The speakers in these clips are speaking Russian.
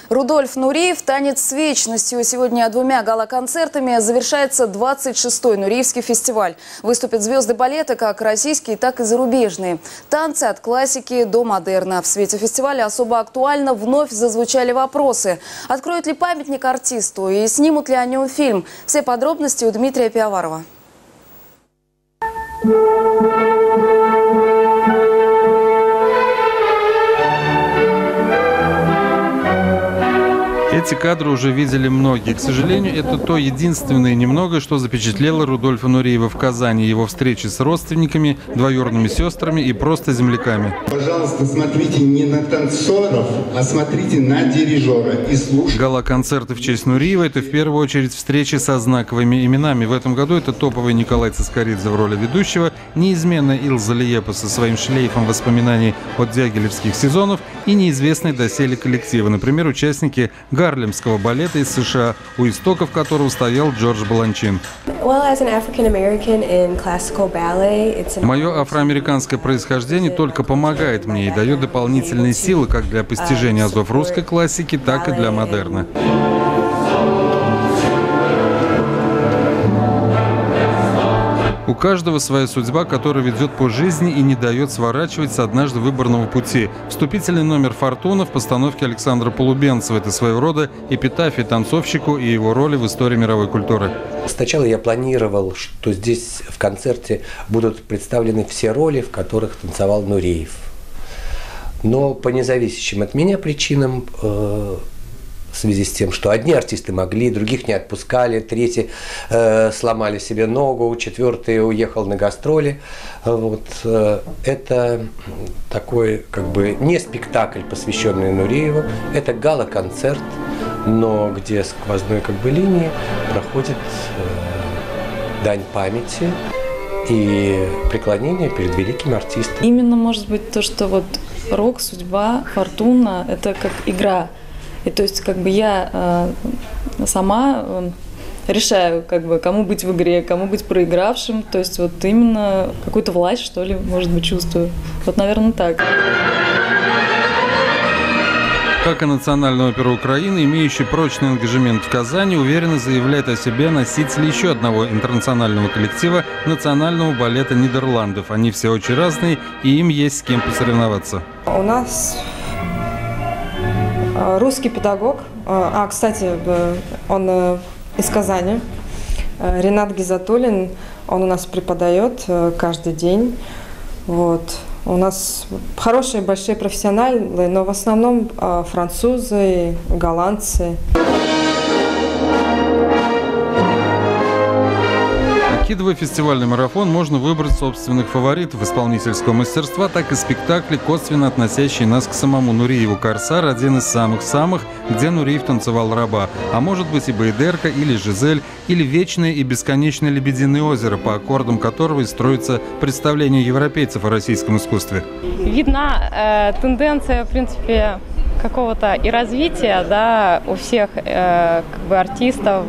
Рудольф Нуриев «Танец с вечностью». Сегодня 2 гала-концертами завершается 26-й Нуриевский фестиваль. Выступят звезды балета, как российские, так и зарубежные. Танцы от классики до модерна. В свете фестиваля особо актуально вновь зазвучали вопросы. Откроют ли памятник артисту и снимут ли о нем фильм? Все подробности у Дмитрия Пиаварова. Эти кадры уже видели многие. К сожалению, это то единственное немногое, что запечатлело Рудольфа Нуриева в Казани. Его встречи с родственниками, двоюродными сестрами и просто земляками. Пожалуйста, смотрите не на танцоров, а смотрите на дирижера и слушайте. Гала-концерты в честь Нуриева – это в первую очередь встречи со знаковыми именами. В этом году это топовый Николай Цискоридзе в роли ведущего, неизменная Илза Лиепа со своим шлейфом воспоминаний от дягилевских сезонов и неизвестные доселе коллективы, например, участники Гарлемского балета из США, у истоков которого стоял Джордж Баланчин. Мое афроамериканское происхождение только помогает мне и дает дополнительные силы как для постижения азов русской классики, так и для модерна. У каждого своя судьба, которая ведет по жизни и не дает сворачивать с однажды выбранного пути. Вступительный номер «Фортуна» в постановке Александра Полубенцева – это своего рода эпитафия танцовщику и его роли в истории мировой культуры. Сначала я планировал, что здесь в концерте будут представлены все роли, в которых танцевал Нуриев. Но по независящим от меня причинам, в связи с тем, что одни артисты могли, других не отпускали, третьи сломали себе ногу, четвертый уехал на гастроли. Вот, это такой как бы не спектакль, посвященный Нуриеву, это гала-концерт, но где сквозной как бы линии проходит дань памяти и преклонение перед великим артистом. Именно может быть то, что вот рок, судьба, фортуна – это как игра. И то есть как бы я сама решаю, как бы, кому быть в игре, кому быть проигравшим. То есть вот именно какую-то власть, что ли, может быть, чувствую. Вот, наверное, так. Как и Национальная опера Украины, имеющий прочный ангажемент в Казани, уверенно заявляет о себе носитель еще одного интернационального коллектива – Национального балета Нидерландов. Они все очень разные, и им есть с кем посоревноваться. У нас русский педагог, кстати, он из Казани, Ренат Гизатуллин, он у нас преподает каждый день. Вот. У нас хорошие, большие профессионалы, но в основном французы, голландцы. Окидывая фестивальный марафон, можно выбрать собственных фаворитов исполнительского мастерства, так и спектакли, косвенно относящие нас к самому Нуриеву. «Корсар» – один из самых-самых, где Нуриев танцевал раба. А может быть и «Байдерка», или «Жизель», или «Вечное и бесконечное Лебединое озеро», по аккордам которого и строится представление европейцев о российском искусстве. Видна тенденция, в принципе, какого-то и развития, да, у всех как бы артистов,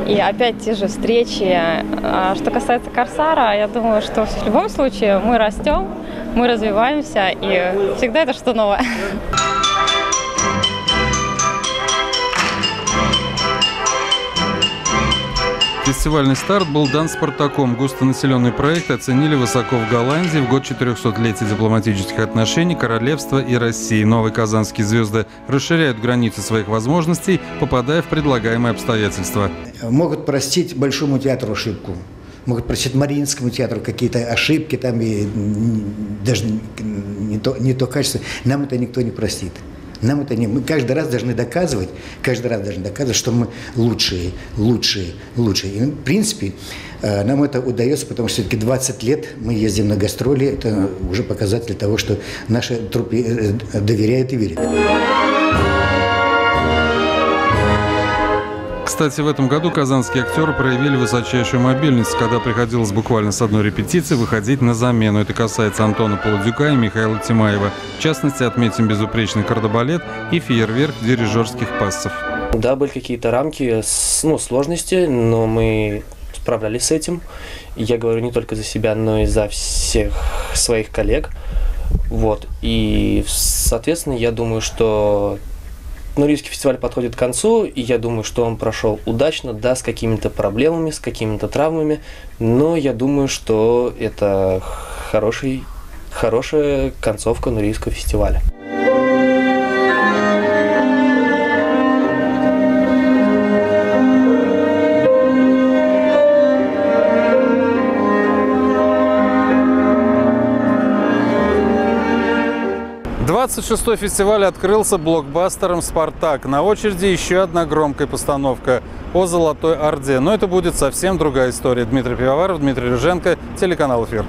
и опять те же встречи. А что касается «Корсара», я думаю, что в любом случае мы растем, мы развиваемся, и всегда это что-то новое. Фестивальный старт был дан «Спартаком». Густонаселенный проект оценили высоко в Голландии в год 400-летия дипломатических отношений королевства и России. Новые казанские звезды расширяют границы своих возможностей, попадая в предлагаемые обстоятельства. Могут простить Большому театру ошибку. Могут простить Мариинскому театру какие-то ошибки, там и даже не то качество. Нам это никто не простит. Нам это не... Мы каждый раз должны доказывать, что мы лучшие. И, в принципе, нам это удается, потому что все-таки 20 лет мы ездим на гастроли. Это уже показатель того, что наши труппе доверяют и верят. Кстати, в этом году казанские актеры проявили высочайшую мобильность, когда приходилось буквально с одной репетиции выходить на замену. Это касается Антона Полудюка и Михаила Тимаева. В частности, отметим безупречный кардебалет и фейерверк дирижерских пассов. Да, были какие-то рамки, сложности, но мы справлялись с этим. Я говорю не только за себя, но и за всех своих коллег. Вот. И, соответственно, я думаю, что Нурийский фестиваль подходит к концу, и я думаю, что он прошел удачно, да, с какими-то проблемами, с какими-то травмами, но я думаю, что это хорошая концовка Нурийского фестиваля. «26-й фестиваль открылся блокбастером «Спартак». На очереди еще одна громкая постановка о Золотой Орде. Но это будет совсем другая история. Дмитрий Пивоваров, Дмитрий Рыженко, телеканал «Эфир».